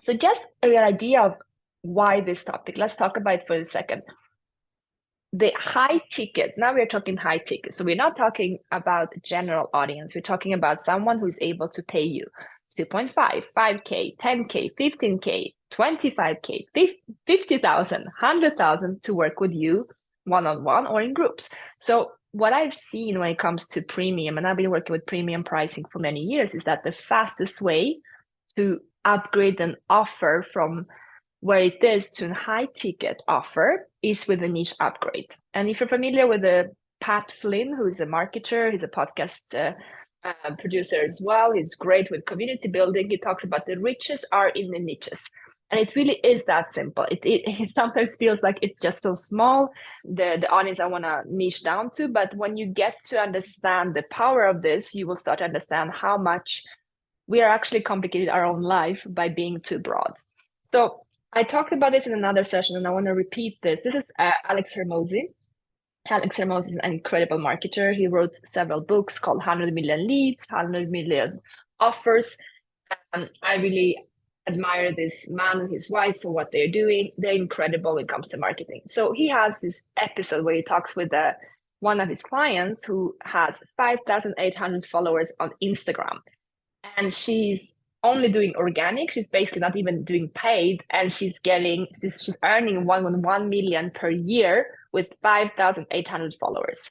So just an idea of why this topic. Let's talk about it for a second. The high ticket, now we're talking high ticket. So we're not talking about general audience. We're talking about someone who's able to pay you 2.5, 5K, 10K, 15K, 25K, 50,000, 100,000 to work with you one-on-one or in groups. So what I've seen when it comes to premium, and I've been working with premium pricing for many years, is that the fastest way to upgrade an offer from where it is to a high ticket offer is with a niche upgrade. And if you're familiar with the Pat Flynn, who's a marketer, he's a podcast producer as well. He's great with community building. He talks about the riches are in the niches. And it really is that simple. It sometimes feels like it's just so small, the audience I want to niche down to. But when you get to understand the power of this, you will start to understand how much we are actually complicating our own life by being too broad. So I talked about this in another session, and I want to repeat this. This is Alex Hermosi. Alex Hermosi is an incredible marketer. He wrote several books called 100 Million Leads, 100 Million Offers. I really admire this man and his wife for what they're doing. They're incredible when it comes to marketing. So he has this episode where he talks with one of his clients who has 5,800 followers on Instagram. And she's only doing organic. She's basically not even doing paid, and she's earning 1.1 million per year with 5,800 followers.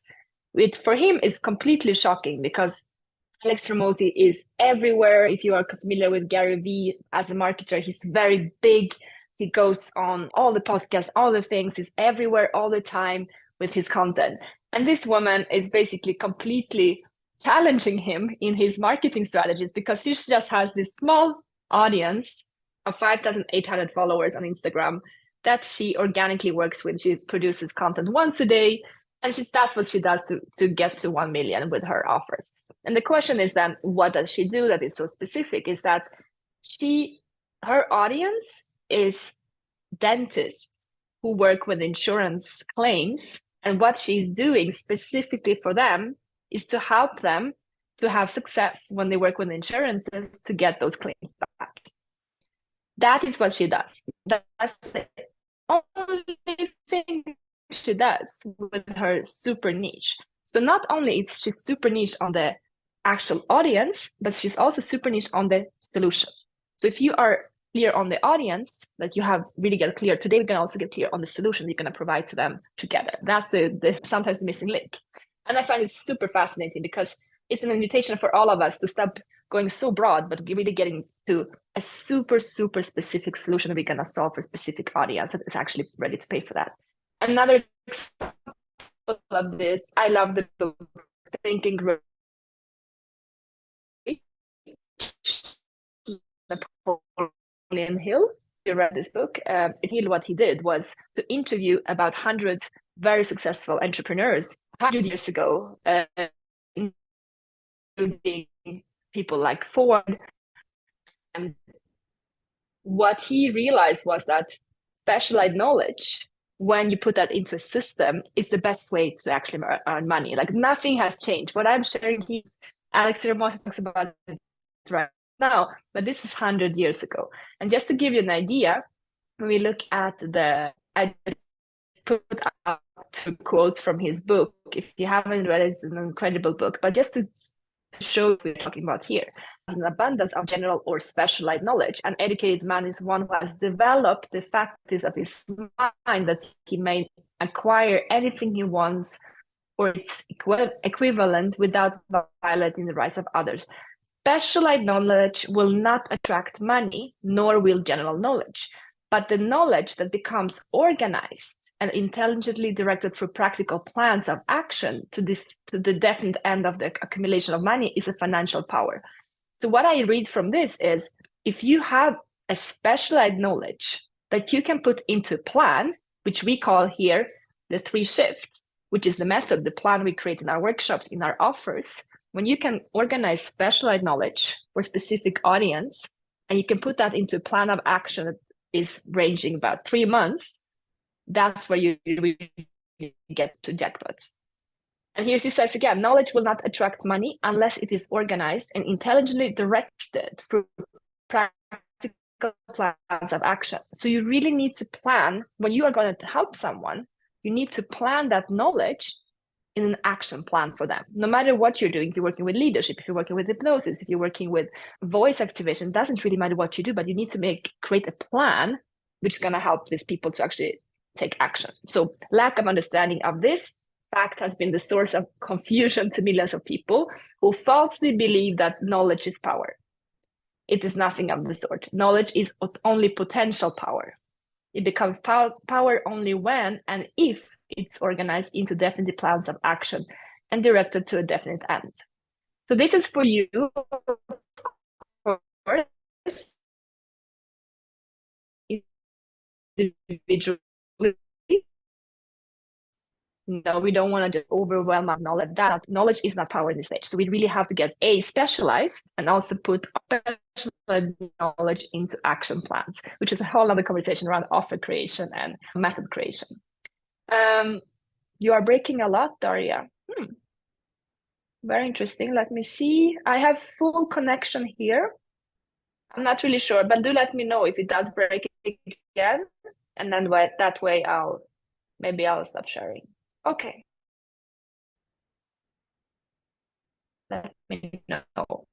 Which for him is completely shocking because Alex Hermosi is everywhere. If you are familiar with Gary Vee as a marketer, he's very big. He goes on all the podcasts, all the things. He's everywhere all the time with his content. And this woman is basically completely challenging him in his marketing strategies because she just has this small audience of 5,800 followers on Instagram that she organically works with. She produces content once a day, and that's what she does to get to 1 million with her offers. And the question is then, what does she do that is so specific? Is that her audience is dentists who work with insurance claims, and what she's doing specifically for them is to help them to have success when they work with insurances to get those claims back. That is what she does. That's the only thing she does with her super niche. So not only is she super niche on the actual audience, but she's also super niche on the solution. So if you are clear on the audience, that you have really get clear, today we can also get clear on the solution you're going to provide to them together. That's the sometimes the missing link. And I find it super fascinating because it's an invitation for all of us to stop going so broad, but really getting to a super, super specific solution that we're going to solve for a specific audience that is actually ready to pay for that. Another example of this, I love the book Thinking Great. Napoleon Hill. You read this book. What he did was to interview about 100 very successful entrepreneurs 100 years ago, including people like Ford. And what he realized was that specialized knowledge, when you put that into a system, is the best way to actually earn money. Like nothing has changed. What I'm sharing here, Alex Hermosi talks about it right now, but this is 100 years ago. And just to give you an idea, when we look at I just put out 2 quotes from his book. If you haven't read it, it's an incredible book. But just to show what we're talking about here, an abundance of general or specialized knowledge. An educated man is one who has developed the faculties of his mind that he may acquire anything he wants or its equivalent without violating the rights of others. Specialized knowledge will not attract money, nor will general knowledge. But the knowledge that becomes organized and intelligently directed through practical plans of action to the definite end of the accumulation of money is a financial power. So what I read from this is, if you have a specialized knowledge that you can put into a plan, which we call here the 3 shifts, which is the method, the plan we create in our workshops, in our offers, when you can organize specialized knowledge for a specific audience, and you can put that into a plan of action that is ranging about 3 months, that's where you get to jackpot. And here he says again, knowledge will not attract money unless it is organized and intelligently directed through practical plans of action. So you really need to plan when you are going to help someone. You need to plan that knowledge in an action plan for them. No matter what you're doing, if you're working with leadership, if you're working with hypnosis, if you're working with voice activation, doesn't really matter what you do, but you need to create a plan which is going to help these people to actually take action. So lack of understanding of this fact has been the source of confusion to millions of people who falsely believe that knowledge is power. It is nothing of the sort. Knowledge is only potential power. It becomes power only when and if it's organized into definite plans of action and directed to a definite end. So this is for you, of course, individually. No, we don't want to just overwhelm our knowledge. That knowledge is not power in this stage. So we really have to get specialized and also put specialized knowledge into action plans, which is a whole other conversation around offer creation and method creation. You are breaking a lot, Daria. Very interesting. Let me see. I have full connection here. I'm not really sure, but do let me know if it does break again. And then that way I'll stop sharing. Okay. Let me know.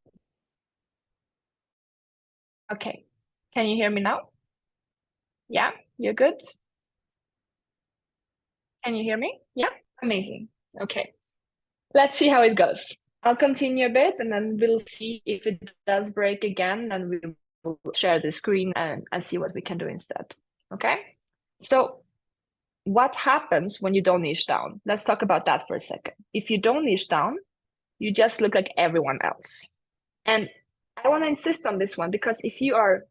Okay. Can you hear me now? Yeah, you're good? Can you hear me? Yeah, amazing. Okay. Let's see how it goes. I'll continue a bit and then we'll see if it does break again, and we will share the screen and see what we can do instead. Okay. So what happens when you don't niche down? Let's talk about that for a second. If you don't niche down, you just look like everyone else. And I want to insist on this one, because if you are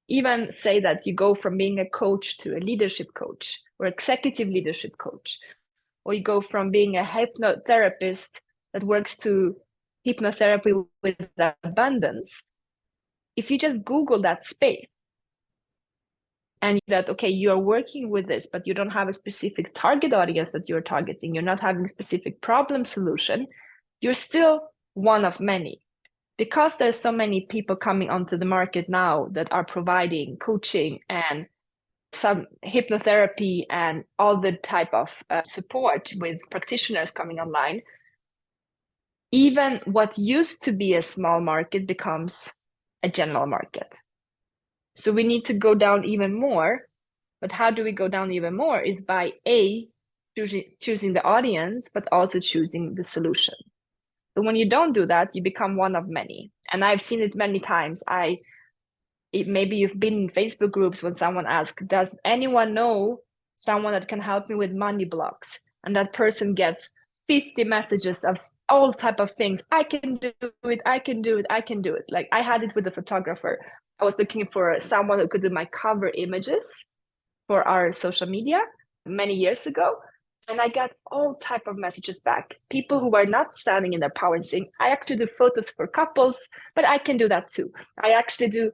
even say that you go from being a coach to a leadership coach or executive leadership coach, or you go from being a hypnotherapist that works to hypnotherapy with abundance, if you just Google that space and that, okay, you are working with this, but you don't have a specific target audience that you're targeting, you're not having a specific problem solution, you're still one of many. Because there's so many people coming onto the market now that are providing coaching and some hypnotherapy and all the type of support with practitioners coming online, even what used to be a small market becomes a general market. So we need to go down even more. But how do we go down even more? Is by choosing the audience, but also choosing the solution. So when you don't do that, you become one of many. And I've seen it many times. Maybe you've been in Facebook groups when someone asks, does anyone know someone that can help me with money blocks? And that person gets 50 messages of all type of things. I can do it, I can do it, I can do it. Like I had it with a photographer. I was looking for someone who could do my cover images for our social media many years ago. And I got all type of messages back. People who are not standing in their power and saying, I actually do photos for couples, but I can do that too. I actually do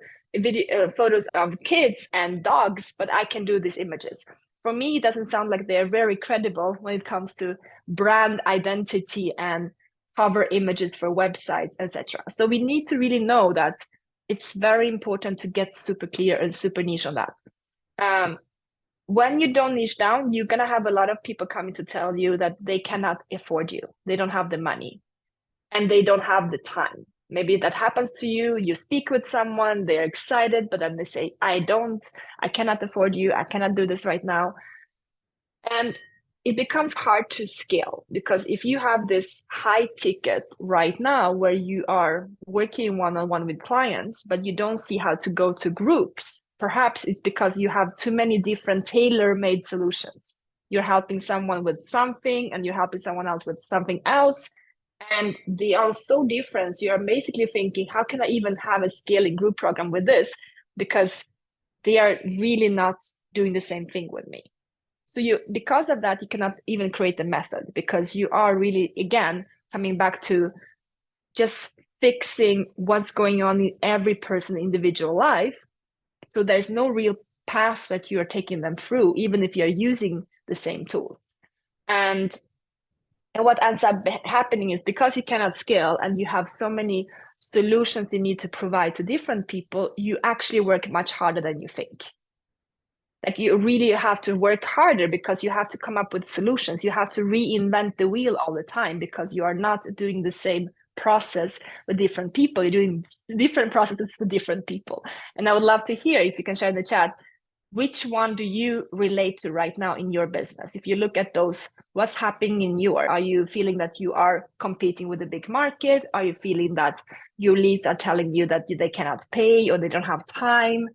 photos of kids and dogs, but I can do these images. For me, it doesn't sound like they're very credible when it comes to brand identity and cover images for websites, etc. So we need to really know that it's very important to get super clear and super niche on that. When you don't niche down, you're going to have a lot of people coming to tell you that they cannot afford you. They don't have the money and they don't have the time. Maybe that happens to you. You speak with someone, they're excited, but then they say, I cannot afford you. I cannot do this right now. And it becomes hard to scale, because if you have this high ticket right now where you are working one-on-one with clients, but you don't see how to go to groups, perhaps it's because you have too many different tailor-made solutions. You're helping someone with something and you're helping someone else with something else. And they are so different. So you're basically thinking, how can I even have a scaling group program with this? Because they are really not doing the same thing with me. So because of that, you cannot even create a method, because you are really, again, coming back to just fixing what's going on in every person's individual life. So there's no real path that you are taking them through, even if you're using the same tools. And what ends up happening is, because you cannot scale and you have so many solutions you need to provide to different people, you actually work much harder than you think. Like you really have to work harder because you have to come up with solutions. You have to reinvent the wheel all the time because you are not doing the same process with different people. You're doing different processes with different people. And I would love to hear, if you can share in the chat, which one do you relate to right now in your business? If you look at those, what's happening in your, are you feeling that you are competing with a big market? Are you feeling that your leads are telling you that they cannot pay or they don't have time?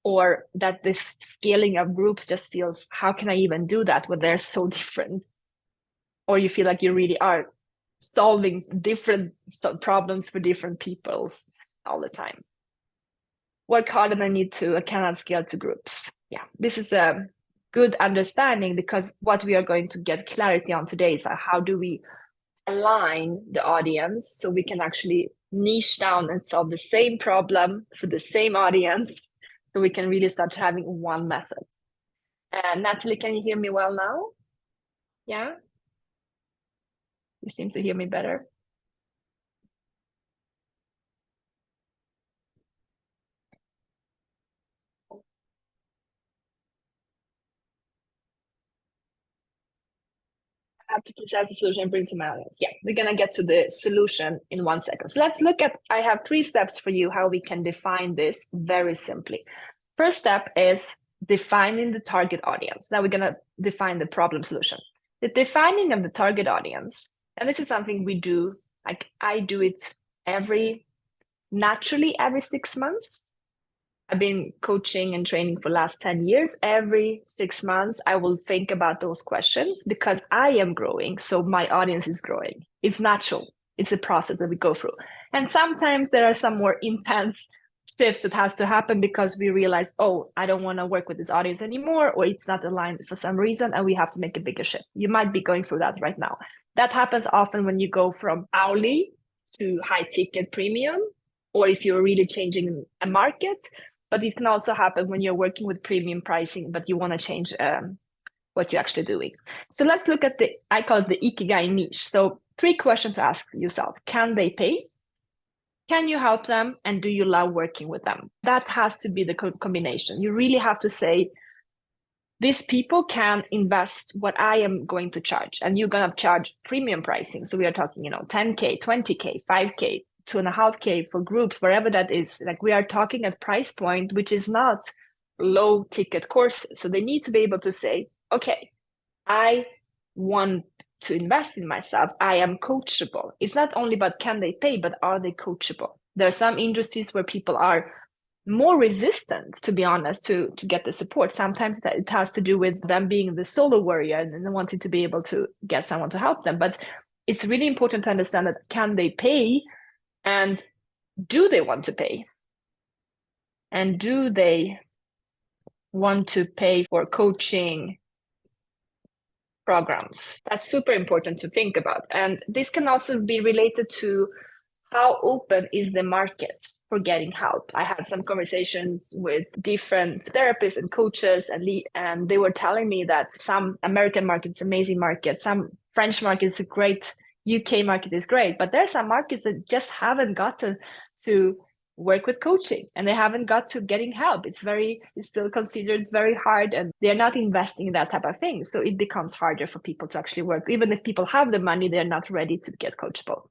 Or that this scaling of groups just feels, how can I even do that when they're so different? Or you feel like you really are solving different problems for different peoples all the time. Work harder than I need to, I cannot scale to groups. Yeah, this is a good understanding, because what we are going to get clarity on today is how do we align the audience so we can actually niche down and solve the same problem for the same audience, so we can really start having one method. Natalie, can you hear me well now? Yeah? You seem to hear me better. I have to process the solution and bring to my audience. Yeah, we're going to get to the solution in 1 second. So let's look at, I have 3 steps for you how we can define this very simply. First step is defining the target audience. Now we're going to define the problem solution. The defining of the target audience, and this is something we do, like I do it naturally every 6 months. I've been coaching and training for the last 10 years. Every 6 months, I will think about those questions because I am growing. So my audience is growing. It's natural. It's a process that we go through. And sometimes there are some more intense shifts that has to happen because we realize, oh, I don't want to work with this audience anymore, or it's not aligned for some reason, and we have to make a bigger shift. You might be going through that right now. That happens often when you go from hourly to high ticket premium, or if you're really changing a market. But it can also happen when you're working with premium pricing, but you want to change what you're actually doing. So let's look at I call it the Ikigai niche. So 3 questions to ask yourself. Can they pay? Can you help them? And do you love working with them? That has to be the combination. You really have to say, these people can invest what I am going to charge, and you're going to charge premium pricing. So we are talking, 10K, 20K, 5K, 2.5K for groups, wherever that is. Like we are talking at price point, which is not low ticket courses. So they need to be able to say, okay, I want to invest in myself. I am coachable. It's not only about can they pay, but are they coachable? There are some industries where people are more resistant, to be honest, to get the support. Sometimes that it has to do with them being the solo warrior and wanting to be able to get someone to help them. But it's really important to understand that can they pay, and do they want to pay? And do they want to pay for coaching programs? That's super important to think about. And this can also be related to how open is the market for getting help. I had some conversations with different therapists and coaches, and they were telling me that some American markets, amazing market, some French markets are great, UK market is great, but there are some markets that just haven't gotten to work with coaching, and they haven't got to getting help. It's still considered very hard, and they're not investing in that type of thing. So it becomes harder for people to actually work. Even if people have the money, they're not ready to get coachable.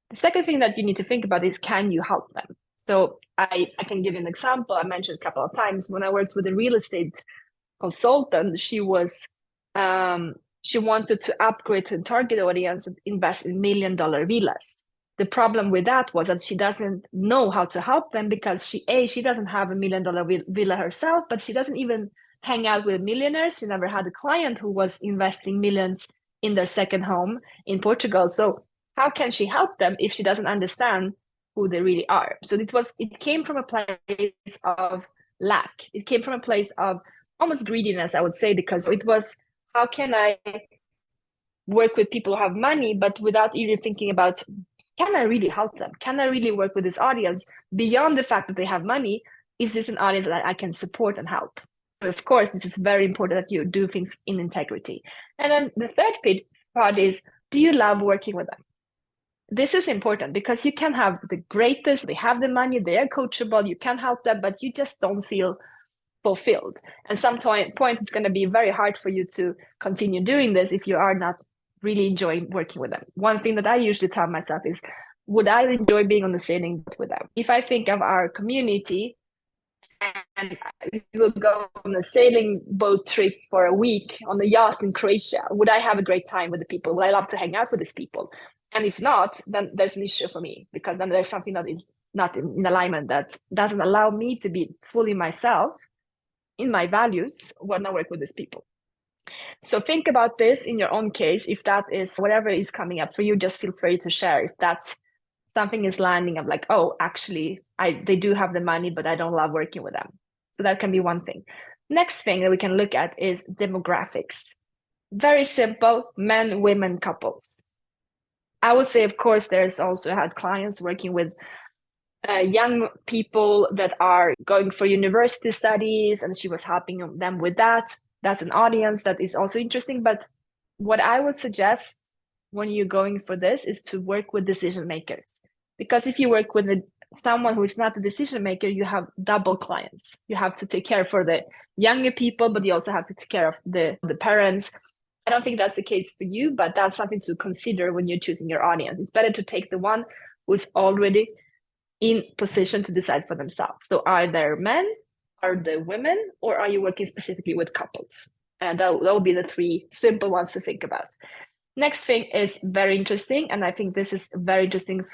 The second thing that you need to think about is, can you help them? So I can give you an example. I mentioned a couple of times when I worked with a real estate consultant, she wanted to upgrade to a target audience and invest in $1 million villas. The problem with that was that she doesn't know how to help them because she doesn't have $1 million villa herself, but she doesn't even hang out with millionaires. She never had a client who was investing millions in their second home in Portugal. So how can she help them if she doesn't understand who they really are? So it came from a place of lack. It came from a place of almost greediness, I would say, because it was, how can I work with people who have money, but without even thinking about, can I really help them? Can I really work with this audience beyond the fact that they have money? Is this an audience that I can support and help? So of course, this is very important that you do things in integrity. And then the third part is, do you love working with them? this is important because you can have the greatest, they have the money, they are coachable, you can help them, but you just don't feel fulfilled. And some point it's going to be very hard for you to continue doing this if you are not really enjoying working with them. One thing that I usually tell myself is, would I enjoy being on the sailing boat with them? If I think of our community and we will go on a sailing boat trip for a week on a yacht in Croatia, would I have a great time with the people? Would I love to hang out with these people? And if not, then there's an issue for me, because then there's something that is not in alignment, that doesn't allow me to be fully myself in my values when I work with these people. So think about this in your own case. If that is whatever is coming up for you, just feel free to share. If that's something is landing of like, oh, actually, they do have the money, but I don't love working with them. So that can be one thing. Next thing that we can look at is demographics. Very simple, men, women, couples. I would say, of course, there's also had clients working with young people that are going for university studies, and she was helping them with that. That's an audience that is also interesting. But what I would suggest when you're going for this is to work with decision makers. Because if you work with someone who is not a decision maker, you have double clients. You have to take care for the younger people, but you also have to take care of the parents. I don't think that's the case for you, but that's something to consider when you're choosing your audience. It's better to take the one who's already in position to decide for themselves. So are there men, are there women, or are you working specifically with couples? And that will be the three simple ones to think about. Next thing is very interesting, and I think this is very interesting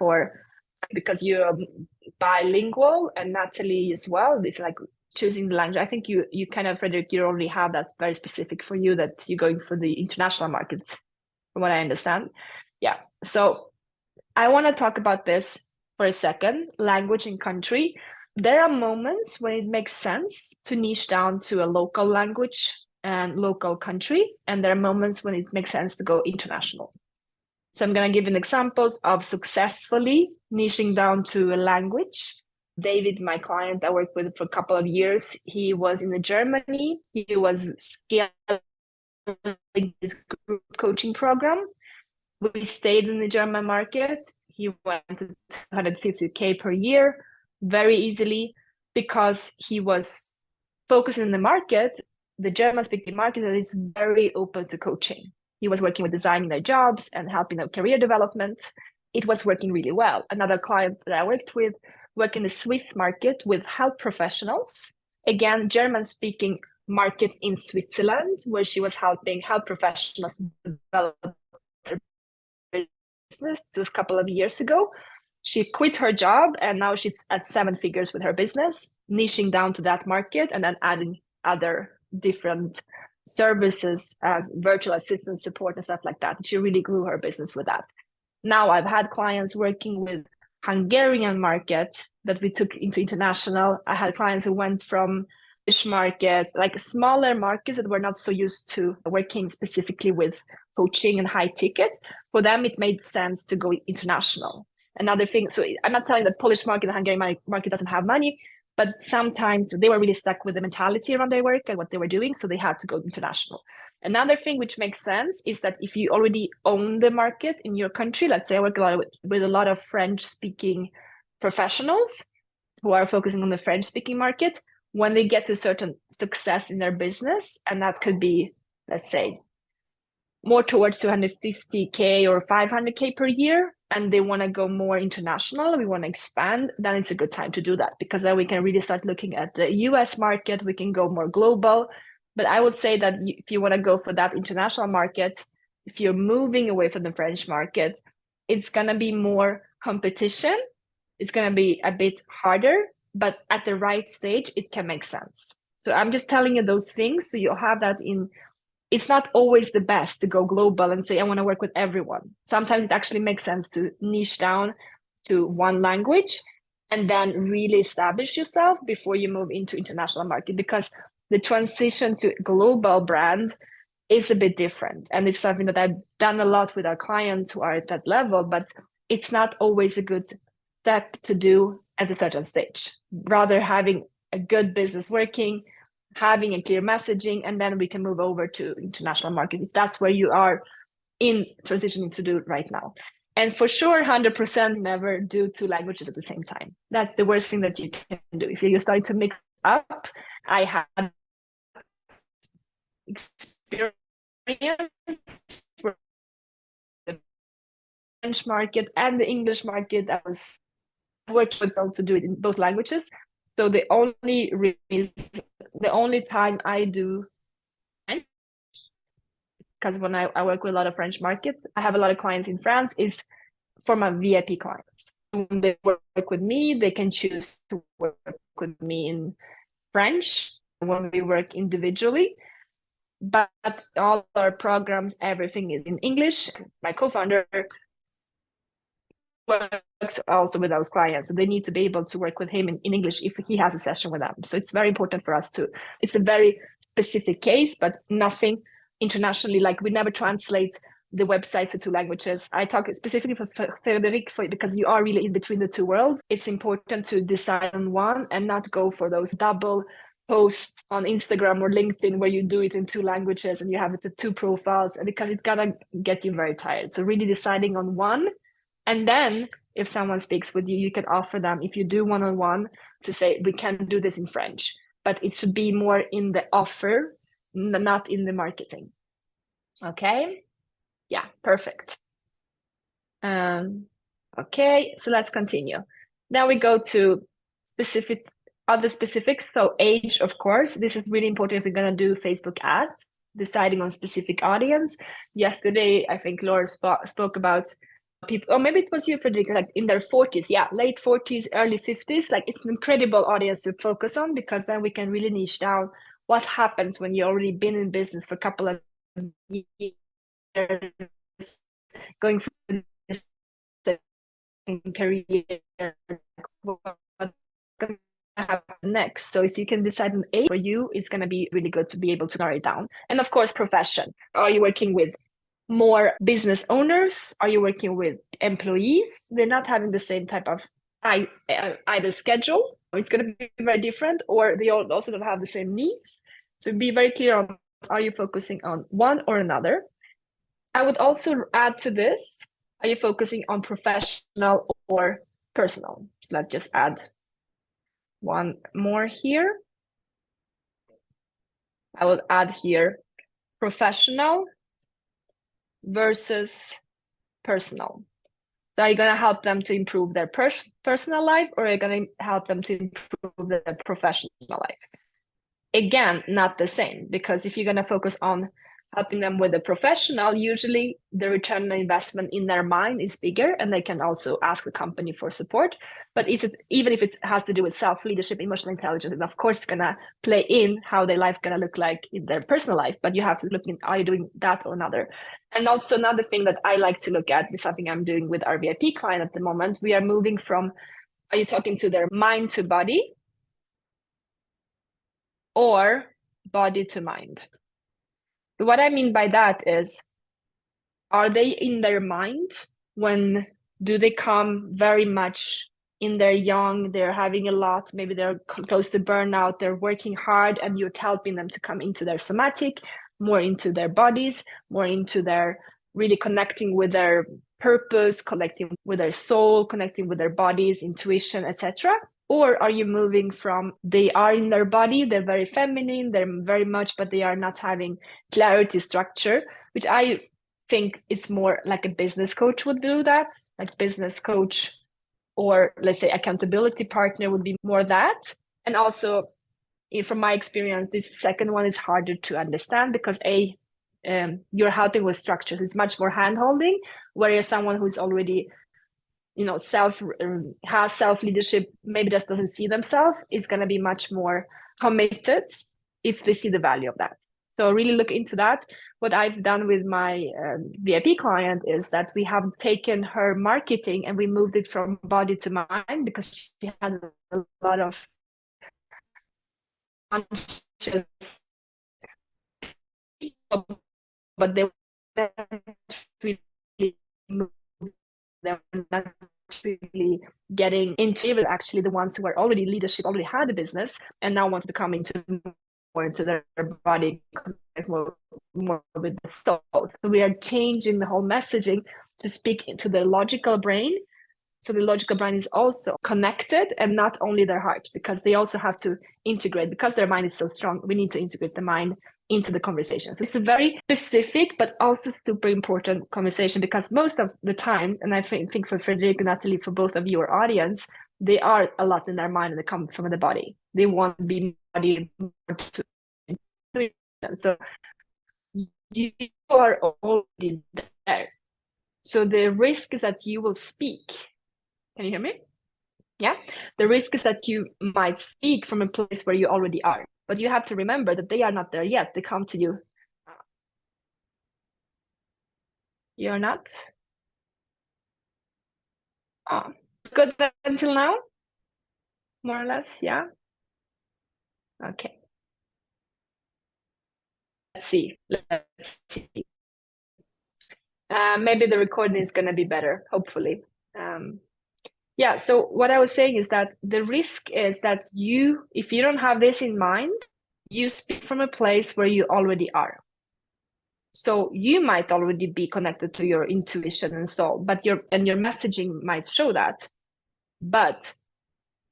because you're bilingual, and Natalie as well. It's like choosing the language. I think you kind of, Frederick, you already have that's very specific for you, that you're going for the international market, from what I understand. Yeah. So I want to talk about this for a second, language and country. There are moments when it makes sense to niche down to a local language and local country, and there are moments when it makes sense to go international. So I'm going to give you examples of successfully niching down to a language. David, my client I worked with for a couple of years, he was in Germany. He was scaling his group coaching program. We stayed in the German market. He went to 250K per year very easily because he was focusing in the market, the German-speaking market, that is very open to coaching. He was working with designing their jobs and helping their career development. It was working really well. Another client that I worked with worked in the Swiss market with health professionals. Again, German-speaking market in Switzerland, where she was helping health professionals develop their business just a couple of years ago. She quit her job and now she's at 7 figures with her business, niching down to that market and then adding other different services as virtual assistant support and stuff like that. She really grew her business with that. Now I've had clients working with Hungarian market that we took into international. I had clients who went from British market, like smaller markets that were not so used to working specifically with coaching and high ticket. For them, it made sense to go international. Another thing, so I'm not telling the Polish market, the Hungarian market doesn't have money, but sometimes they were really stuck with the mentality around their work and what they were doing, so they had to go international. Another thing which makes sense is that if you already own the market in your country, let's say I work with a lot of French-speaking professionals who are focusing on the French-speaking market, when they get to a certain success in their business, and that could be, let's say, more towards 250K or 500K per year, and they want to go more international, we want to expand, then it's a good time to do that, because then we can really start looking at the US market, we can go more global. But I would say that if you want to go for that international market, if you're moving away from the French market, it's going to be more competition. It's going to be a bit harder, but at the right stage, it can make sense. So I'm just telling you those things so you'll have that in. It's not always the best to go global and say, I want to work with everyone. Sometimes it actually makes sense to niche down to one language and then really establish yourself before you move into international market, because the transition to global brand is a bit different. And it's something that I've done a lot with our clients who are at that level, but it's not always a good step to do at a certain stage. Rather having a good business working, having a clear messaging, and then we can move over to international market if that's where you are in transitioning to do right now. And for sure, 100% never do two languages at the same time. That's the worst thing that you can do. If you're starting to mix up, I had experience for the French market and the English market. I was working with people to do it in both languages. So the only time I do French, because when I work with a lot of French market, I have a lot of clients in France, is for my VIP clients. When they work with me, they can choose to work with me in French when we work individually. But all our programs, everything is in English. My co-founder works also with those clients, so they need to be able to work with him in English if he has a session with them. So it's very important for us to, it's a very specific case, but nothing internationally, like we never translate the websites to two languages. I talk specifically for Frederic because you are really in between the two worlds. It's important to decide on one and not go for those double posts on Instagram or LinkedIn where you do it in two languages and you have it to two profiles, and because it's gonna get you very tired. So really deciding on one, and then if someone speaks with you, you can offer them, if you do one-on-one, to say, we can do this in French, but it should be more in the offer, not in the marketing. Okay. Yeah, perfect. Okay, so let's continue. Now we go to other specifics. So age, of course, this is really important if we're going to do Facebook ads, deciding on specific audience. Yesterday, I think Laura spoke about people, or maybe it was you, Frederica, like in their 40s. Yeah, late 40s, early 50s. Like it's an incredible audience to focus on, because then we can really niche down what happens when you've already been in business for a couple of years, going through this career, what's going to happen next. So if you can decide an age for you, it's going to be really good to be able to narrow it down. And of course, profession. Are you working with more business owners? Are you working with employees? They're not having the same type of either schedule. It's going to be very different, or they also don't have the same needs. So be very clear on, are you focusing on one or another? I would also add to this, are you focusing on professional or personal? So let's just add one more here. I will add here professional versus personal. So are you going to help them to improve their personal life, or are you going to help them to improve their professional life? Again, not the same, because if you're going to focus on helping them with a professional, usually the return on investment in their mind is bigger, and they can also ask the company for support. But even if it has to do with self-leadership, emotional intelligence, and of course it's going to play in how their life going to look like in their personal life, but you have to look in, are you doing that or another? And also another thing that I like to look at is something I'm doing with our VIP client at the moment. We are moving from, are you talking to their mind to body, or body to mind? What I mean by that is, are they in their mind when do they come very much in their young, they're having a lot, maybe they're close to burnout, they're working hard, and you're helping them to come into their somatic, more into their bodies, more into their really connecting with their purpose, connecting with their soul, connecting with their bodies, intuition, etc. Or are you moving from, they are in their body, they're very feminine, they're very much, but they are not having clarity, structure, which I think it's more like a business coach would do that, like business coach, or let's say accountability partner would be more that. And also, from my experience, this second one is harder to understand because you're helping with structures. It's much more hand-holding, whereas someone who's already has self-leadership, maybe just doesn't see themselves, is going to be much more committed if they see the value of that. So really look into that. What I've done with my VIP client is that we have taken her marketing and we moved it from body to mind, because she had a lot of conscious people, but they were not really getting into it. Actually, the ones who were already leadership, already had a business, and now wanted to come into more into their body, more more with the soul. So we are changing the whole messaging to speak into the logical brain. So the logical brain is also connected, and not only their heart, because they also have to integrate, because their mind is so strong. We need to integrate the mind into the conversation. So it's a very specific, but also super important conversation, because most of the times, and I think for Frederick and Natalie, for both of your audience, they are a lot in their mind and they come from the body. They want to be body. So you are already there. So the risk is that you will speak. Can you hear me? Yeah. The risk is that you might speak from a place where you already are, but you have to remember that they are not there yet. They come to you. You're not? Oh, it's good until now? More or less, yeah? Okay. Let's see. Let's see. Maybe the recording is going to be better, hopefully. Yeah, so what I was saying is that the risk is that you, if you don't have this in mind, you speak from a place where you already are. So you might already be connected to your intuition and soul, but your messaging might show that. But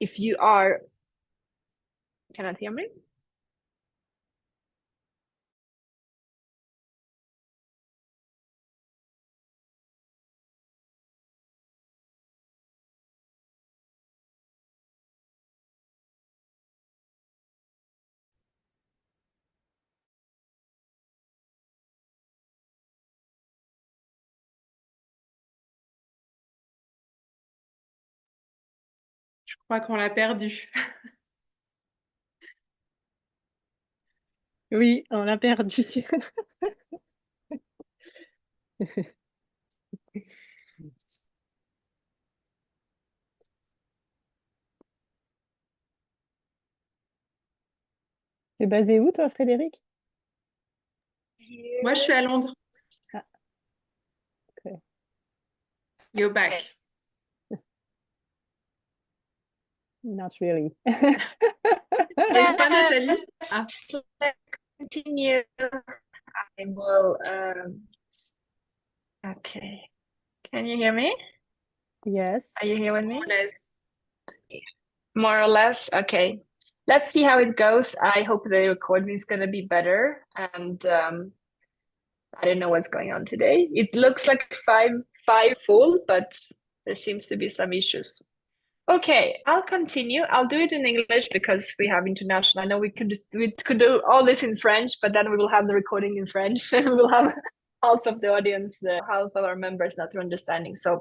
if you are, cannot hear me? Je crois qu'on l'a perdu. Oui, on l'a perdu. T'es basé où, toi, Frédéric? Moi, je suis à Londres. Ah. Okay. You're back. Not really. Et toi, Nathalie? Ah. Let's continue. I will. Okay. Can you hear me? Yes. Are you here with me? Yes. More or less. Okay. Let's see how it goes. I hope the recording is going to be better. And I don't know what's going on today. It looks like five full, but there seems to be some issues. Okay, I'll continue. I'll do it in English because we have international. I know we could do all this in French, but then we will have the recording in French, and we'll have half of the audience, half of our members not understanding. So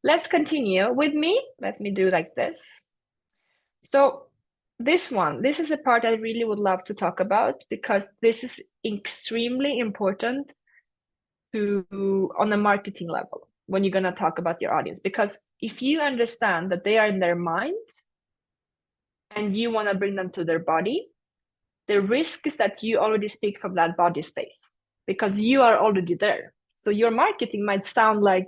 let's continue with me. Let me do like this. So this is a part I really would love to talk about, because this is extremely important on a marketing level when you're going to talk about your audience. Because if you understand that they are in their mind and you want to bring them to their body, the risk is that you already speak from that body space, because you are already there. So your marketing might sound like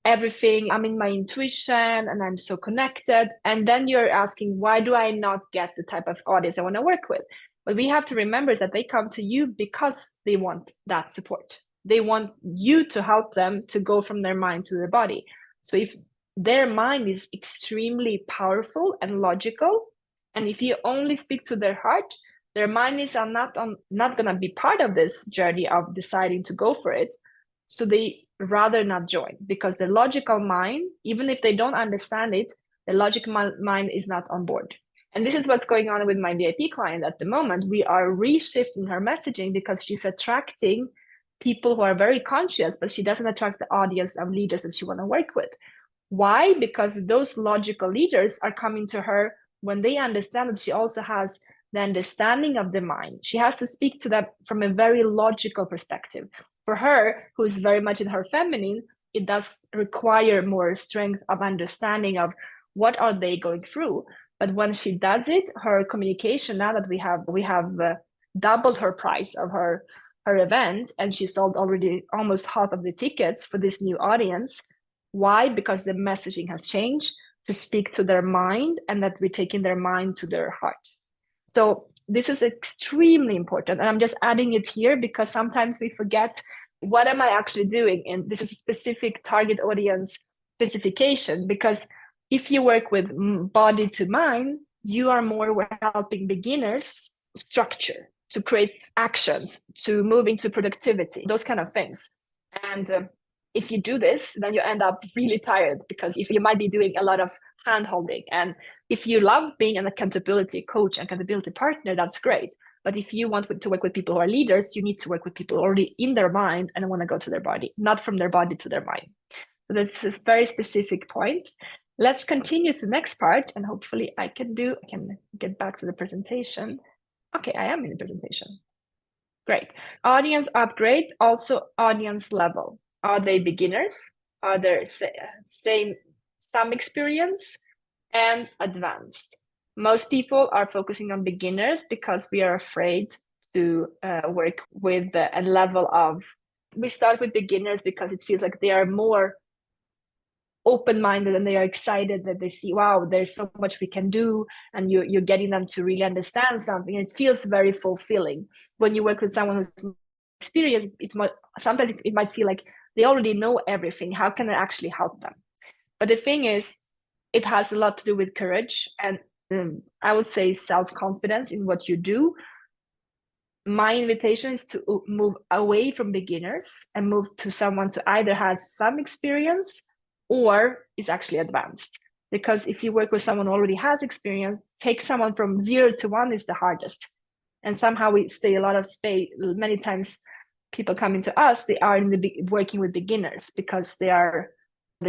everything, I'm in my intuition and I'm so connected. And then you're asking, why do I not get the type of audience I want to work with? What we have to remember is that they come to you because they want that support. They want you to help them to go from their mind to their body. So if their mind is extremely powerful and logical, and if you only speak to their heart, their mind is not going to be part of this journey of deciding to go for it. So they rather not join, because the logical mind, even if they don't understand it, the logical mind is not on board. And this is what's going on with my VIP client at the moment. We are reshifting her messaging because she's attracting people who are very conscious, but she doesn't attract the audience of leaders that she want to work with. Why? Because those logical leaders are coming to her when they understand that she also has the understanding of the mind. She has to speak to them from a very logical perspective. For her, who is very much in her feminine, it does require more strength of understanding of what are they going through. But when she does it, her communication, now that we have doubled her price of her event, and she sold already almost half of the tickets for this new audience. Why? Because the messaging has changed to speak to their mind, and that we're taking their mind to their heart. So this is extremely important. And I'm just adding it here because sometimes we forget, what am I actually doing? And this is a specific target audience specification, because if you work with body to mind, you are more helping beginners structure, to create actions, to move into productivity, those kind of things. And if you do this, then you end up really tired, because if you might be doing a lot of hand holding. And if you love being an accountability coach, accountability partner, that's great. But if you want to work with people who are leaders, you need to work with people already in their mind and want to go to their body, not from their body to their mind. So that's a very specific point. Let's continue to the next part, and hopefully I can get back to the presentation. Okay, I am in the presentation. Great. Audience upgrade, also audience level. Are they beginners? Are there some experience and advanced? Most people are focusing on beginners because we are afraid to work with a level of, we start with beginners because it feels like they are more open-minded and they are excited that they see, wow, there's so much we can do, and you're getting them to really understand something. It feels very fulfilling. When you work with someone who's experienced, sometimes it might feel like they already know everything. How can I actually help them? But the thing is, it has a lot to do with courage and I would say self-confidence in what you do. My invitation is to move away from beginners and move to someone who either has some experience or is actually advanced. Because if you work with someone who already has experience, take someone from 0 to 1 is the hardest. And somehow we stay a lot of space. Many times people coming to us, they are working with beginners because they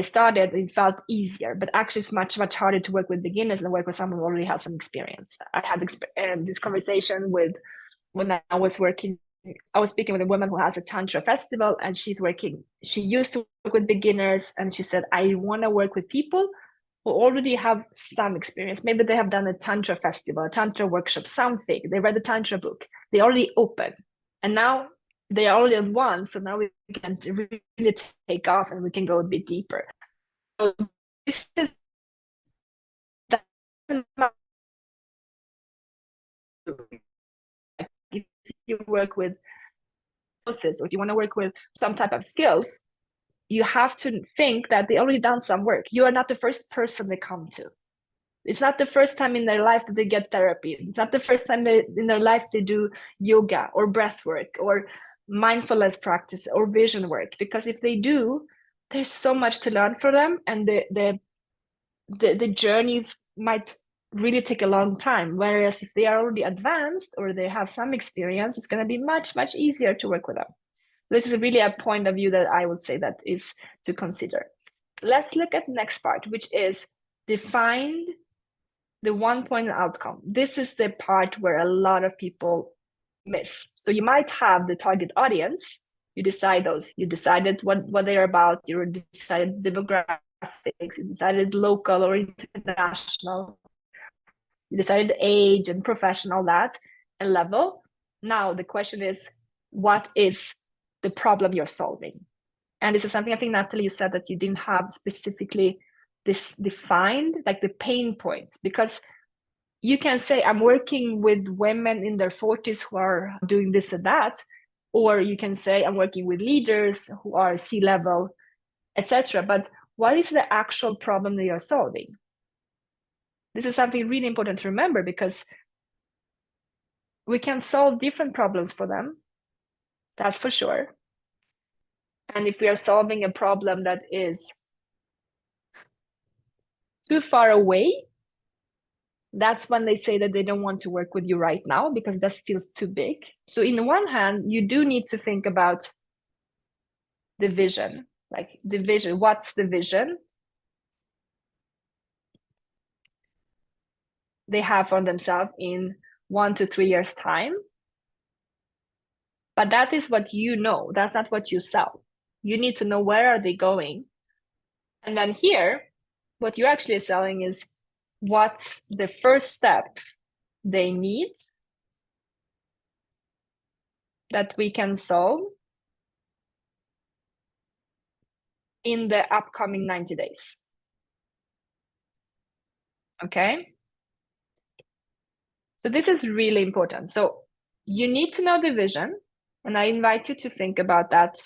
started, it felt easier, but actually it's much, much harder to work with beginners than work with someone who already has some experience. I had this conversation when I was speaking with a woman who has a Tantra festival, and she used to work with beginners, and she said, I want to work with people who already have some experience. Maybe they have done a Tantra festival, a Tantra workshop, something. They read the Tantra book. They already open. And now they are already on one. So now we can really take off and we can go a bit deeper. So this is if you work with process, or if you want to work with some type of skills, you have to think that they already done some work. You are not the first person they come to. It's not the first time in their life that they get therapy. It's not the first time in their life they do yoga or breath work or mindfulness practice or vision work. Because if they do, there's so much to learn for them, and the journeys might really take a long time. Whereas if they are already advanced or they have some experience, it's going to be much, much easier to work with them. This is really a point of view that I would say that is to consider. Let's look at the next part, which is define the 1 point outcome. This is the part where a lot of people miss. So you might have the target audience. You decide those. You decided what they're about. You decided demographics. You decided local or international. You decided age and professional, that and level. Now the question is, what is the problem you're solving? And this is something I think, Natalie, you said that you didn't have specifically this defined, like the pain points, because you can say, I'm working with women in their 40s who are doing this and that, or you can say, I'm working with leaders who are C-level, etc. But what is the actual problem that you're solving? This is something really important to remember, because we can solve different problems for them, that's for sure. And if we are solving a problem that is too far away, that's when they say that they don't want to work with you right now because that feels too big. So in one hand, you do need to think about the vision, like the vision. What's the vision they have for themselves in 1 to 3 years' time? But that is what you know. That's not what you sell. You need to know, where are they going? And then here, what you're actually selling is what's the first step they need that we can solve in the upcoming 90 days. Okay? So this is really important. So you need to know the vision, and I invite you to think about that.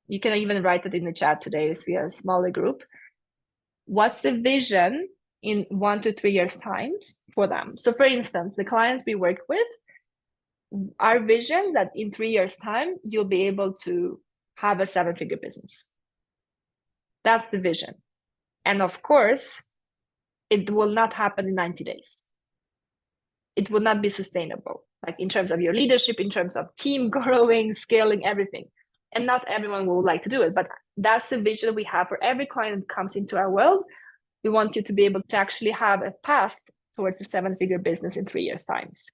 You can even write it in the chat today if we are a smaller group. What's the vision in 1 to 3 years times for them? So for instance, the clients we work with, our vision that in 3 years time, you'll be able to have a 7-figure business. That's the vision. And of course, it will not happen in 90 days. It will not be sustainable, like in terms of your leadership, in terms of team growing, scaling, everything. And not everyone will like to do it, but that's the vision we have for every client that comes into our world. We want you to be able to actually have a path towards the 7-figure business in 3 years times.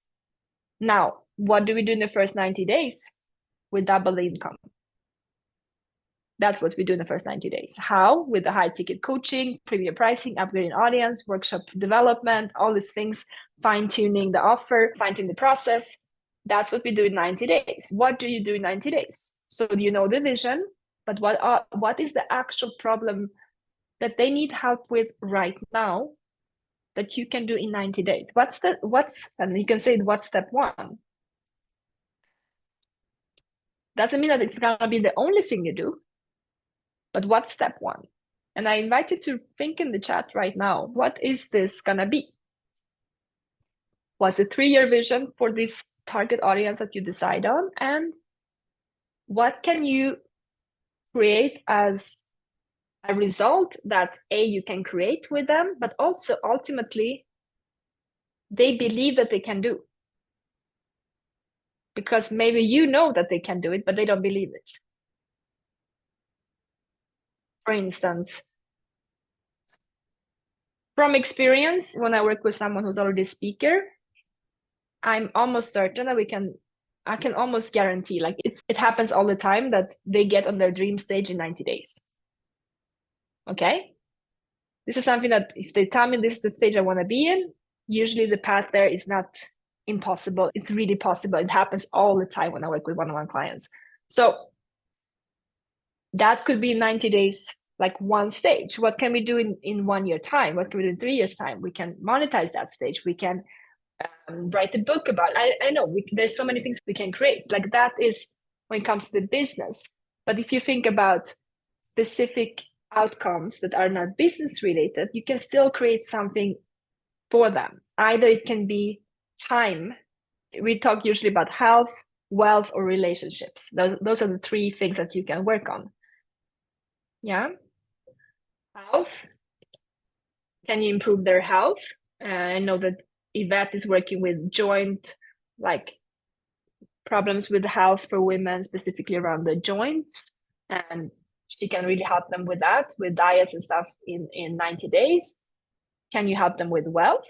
Now, what do we do in the first 90 days? We double the income. That's what we do in the first 90 days. How? With the high ticket coaching, premium pricing, upgrading audience, workshop development, all these things, fine-tuning the offer, fine-tuning the process. That's what we do in 90 days. What do you do in 90 days? So you know the vision, but what is the actual problem that they need help with right now that you can do in 90 days? And you can say, what's step one? Doesn't mean that it's gonna be the only thing you do, but what's step one? And I invite you to think in the chat right now, what is this gonna be? What's the 3-year vision for this target audience that you decide on? And what can you create as a result that you can create with them, but also ultimately they believe that they can do? Because maybe you know that they can do it, but they don't believe it. For instance, from experience, when I work with someone who's already a speaker, I'm almost certain that I can almost guarantee, like it happens all the time, that they get on their dream stage in 90 days. Okay? This is something that if they tell me this is the stage I want to be in, usually the path there is not impossible. It's really possible. It happens all the time when I work with one-on-one clients. So that could be 90 days, like one stage. What can we do in 1 year time? What can we do in 3 years time? We can monetize that stage. We can write a book about it. I know there's so many things we can create. Like that is when it comes to the business. But if you think about specific outcomes that are not business related, you can still create something for them. Either it can be time. We talk usually about health, wealth, or relationships. Those are the 3 things that you can work on. Yeah. Health. Can you improve their health? I know that Yvette is working with joint, like problems with health for women, specifically around the joints. And she can really help them with that, with diets and stuff in 90 days. Can you help them with wealth?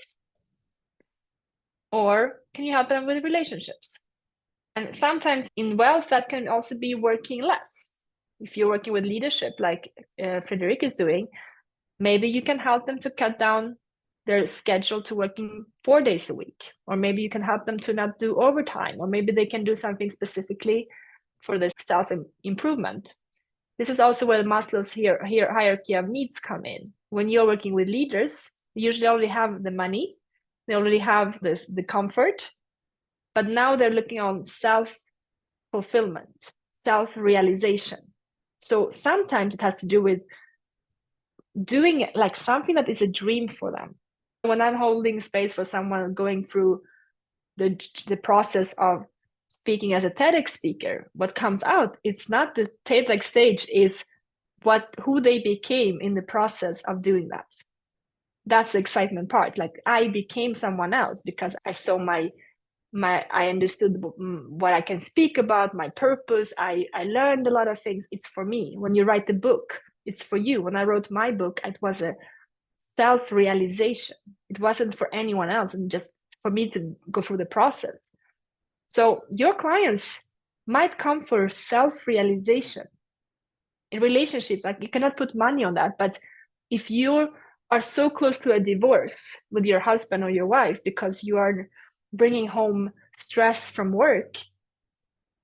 Or can you help them with relationships? And sometimes in wealth, that can also be working less. If you're working with leadership, like Frederic is doing, maybe you can help them to cut down their schedule to working 4 days a week. Or maybe you can help them to not do overtime. Or maybe they can do something specifically for the self-improvement. This is also where Maslow's hierarchy of needs come in. When you're working with leaders, they usually already have the money. They already have the comfort. But now they're looking on self-fulfillment, self-realization. So sometimes it has to do with doing like something that is a dream for them. When I'm holding space for someone going through the process of speaking as a TEDx speaker, what comes out, it's not the TEDx stage, is who they became in the process of doing that. That's the excitement part. Like I became someone else because I saw I understood what I can speak about, my purpose. I learned a lot of things. It's for me. When you write the book, it's for you. When I wrote my book, it was a self-realization. It wasn't for anyone else, and just for me to go through the process. So your clients might come for self-realization. In relationship, like you cannot put money on that, but if you are so close to a divorce with your husband or your wife because you are bringing home stress from work,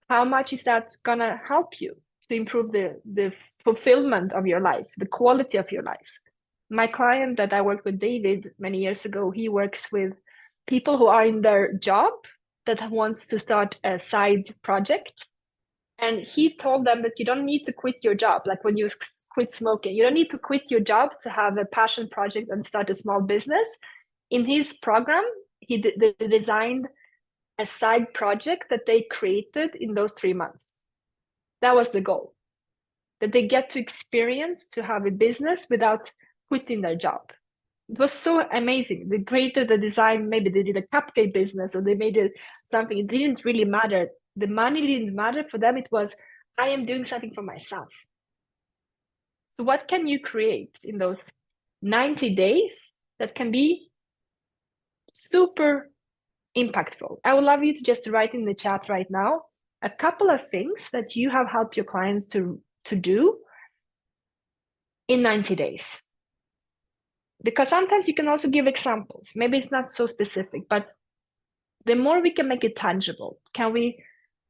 how much is that gonna help you to improve the fulfillment of your life, the quality of your life? My client that I worked with, David, many years ago, he works with people who are in their job that wants to start a side project. And he told them that you don't need to quit your job. Like when you quit smoking, you don't need to quit your job to have a passion project and start a small business. In his program, they designed a side project that they created in those 3 months. That was the goal, that they get to experience to have a business without quitting their job. It was so amazing. They created the design, maybe they did a cupcake business or they made it something. It didn't really matter. The money didn't matter for them. It was, I am doing something for myself. So what can you create in those 90 days that can be super impactful? I would love you to just write in the chat right now a couple of things that you have helped your clients to do in 90 days. Because sometimes you can also give examples. Maybe it's not so specific, but the more we can make it tangible, can we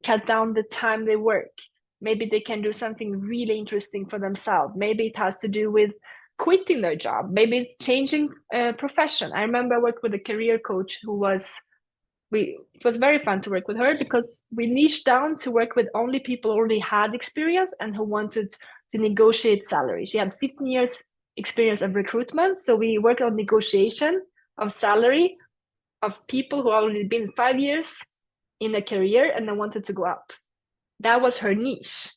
cut down the time they work? Maybe they can do something really interesting for themselves. Maybe it has to do with quitting their job. Maybe it's changing profession. I remember I worked with a career coach who it was very fun to work with her because we niched down to work with only people who already had experience and who wanted to negotiate salary. She had 15 years experience of recruitment. So we work on negotiation of salary of people who already been 5 years in a career and then wanted to go up. That was her niche.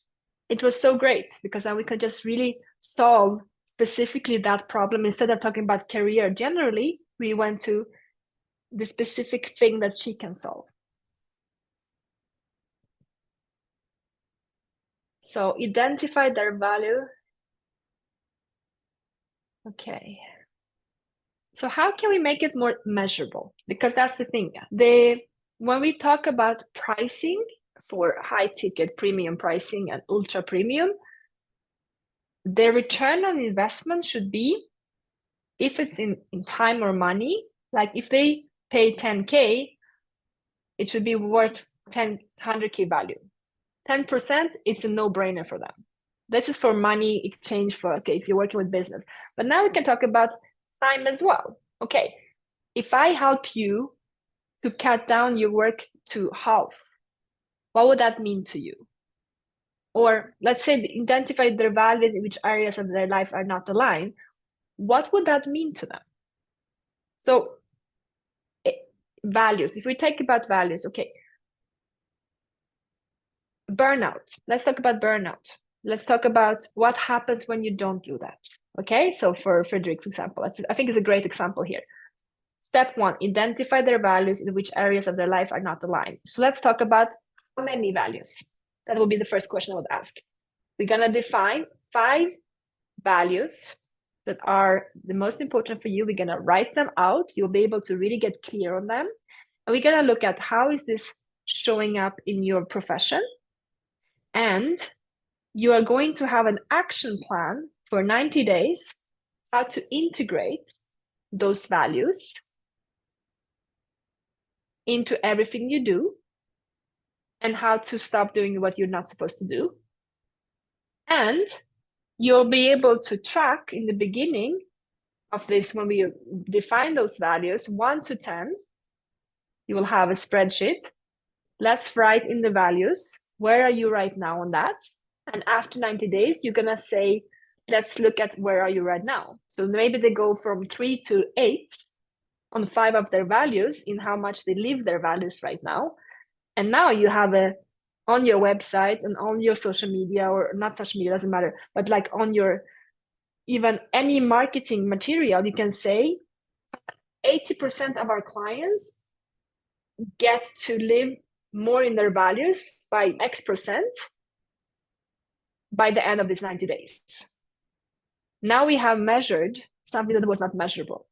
It was so great because then we could just really solve specifically that problem. Instead of talking about career generally, we went to the specific thing that she can solve. So identify their value. Okay. So how can we make it more measurable? Because that's the thing. When we talk about pricing for high ticket premium pricing and ultra premium, the return on investment should be, if it's in time or money, like if they pay 10K, it should be worth 100K value. 10%, it's a no-brainer for them. This is for money exchange for, okay, if you're working with business. But now we can talk about time as well. Okay, if I help you to cut down your work to half, what would that mean to you? Or let's say identify their values in which areas of their life are not aligned. What would that mean to them? So values, if we talk about values, okay. Burnout, let's talk about burnout. Let's talk about what happens when you don't do that. Okay, so for Frederick, for example, I think it's a great example here. Step 1, identify their values in which areas of their life are not aligned. So let's talk about how many values. That will be the first question I would ask. We're going to define 5 values that are the most important for you. We're going to write them out. You'll be able to really get clear on them. And we're going to look at how is this showing up in your profession. And you are going to have an action plan for 90 days, how to integrate those values into everything you do, and how to stop doing what you're not supposed to do. And you'll be able to track in the beginning of this, when we define those values, 1 to 10, you will have a spreadsheet. Let's write in the values, where are you right now on that? And after 90 days, you're gonna say, let's look at where are you right now. So maybe they go from 3 to 8 on 5 of their values in how much they live their values right now. And now you have on your website and on your social media, or not social media, doesn't matter, but like on your, even any marketing material, you can say 80% of our clients get to live more in their values by X% by the end of these 90 days. Now we have measured something that was not measurable.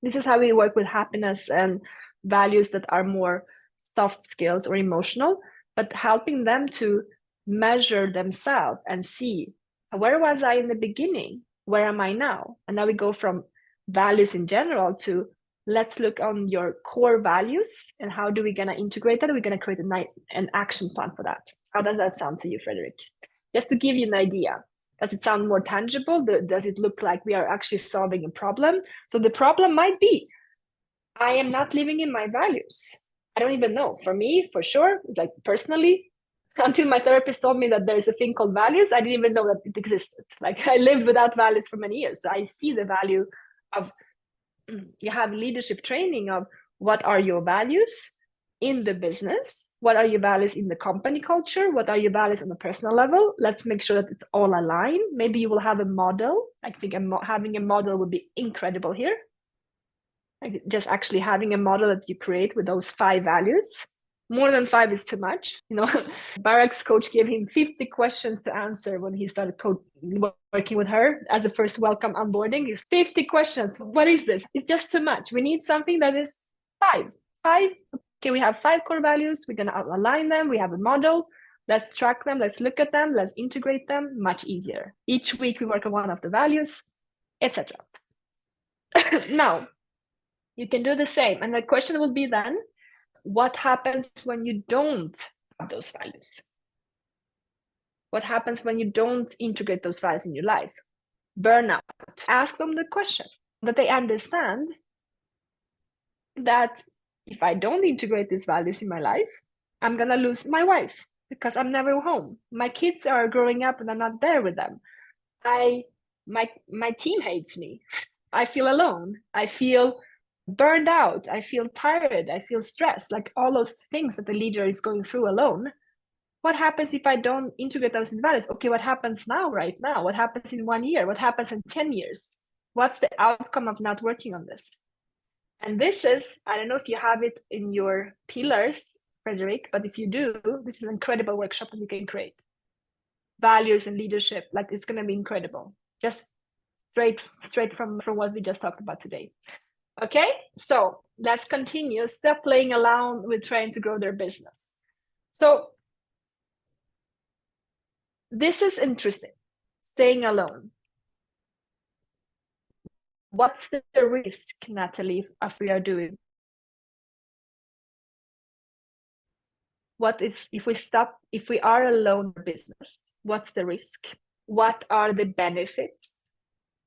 This is how we work with happiness and values that are more soft skills or emotional, but helping them to measure themselves and see, where was I in the beginning? Where am I now? And now we go from values in general to, let's look on your core values and how do we gonna integrate that? We're gonna create an action plan for that. How does that sound to you, Frederick? Just to give you an idea. Does it sound more tangible? Does it look like we are actually solving a problem? So the problem might be, I am not living in my values. I don't even know. For me, for sure, like personally, until my therapist told me that there's a thing called values, I didn't even know that it existed. Like I lived without values for many years. So I see the value of, you have leadership training of what are your values in the business, what are your values in the company culture, what are your values on a personal level. Let's make sure that it's all aligned. Maybe you will have a model. I think having a model would be incredible here. Like just actually having a model that you create with those 5 values. More than 5 is too much. You know, Barack's coach gave him 50 questions to answer when he started working with her as a first welcome onboarding. Is 50 questions. What is this? It's just too much. We need something that is 5. Okay, we have 5 core values. We're going to align them. We have a model. Let's track them. Let's look at them. Let's integrate them. Much easier. Each week we work on one of the values, etc. Now, you can do the same. And the question will be then, what happens when you don't have those values? What happens when you don't integrate those values in your life? Burnout. Ask them the question, that they understand that if I don't integrate these values in my life, I'm going to lose my wife because I'm never home. My kids are growing up and I'm not there with them. My team hates me. I feel alone. I feel burned out. I feel tired. I feel stressed. Like all those things that the leader is going through alone. What happens if I don't integrate those in values? Okay, what happens now, right now? What happens in 1 year? What happens in 10 years? What's the outcome of not working on this? And this is, I don't know if you have it in your pillars, Frederick, but if you do, this is an incredible workshop that you can create. Values and leadership, like it's going to be incredible. Just straight from what we just talked about today. Okay, so let's continue. Stop playing along with trying to grow their business. So this is interesting, staying alone. What's the risk, Natalie, if we are doing? What is, if we are alone in business, what's the risk? What are the benefits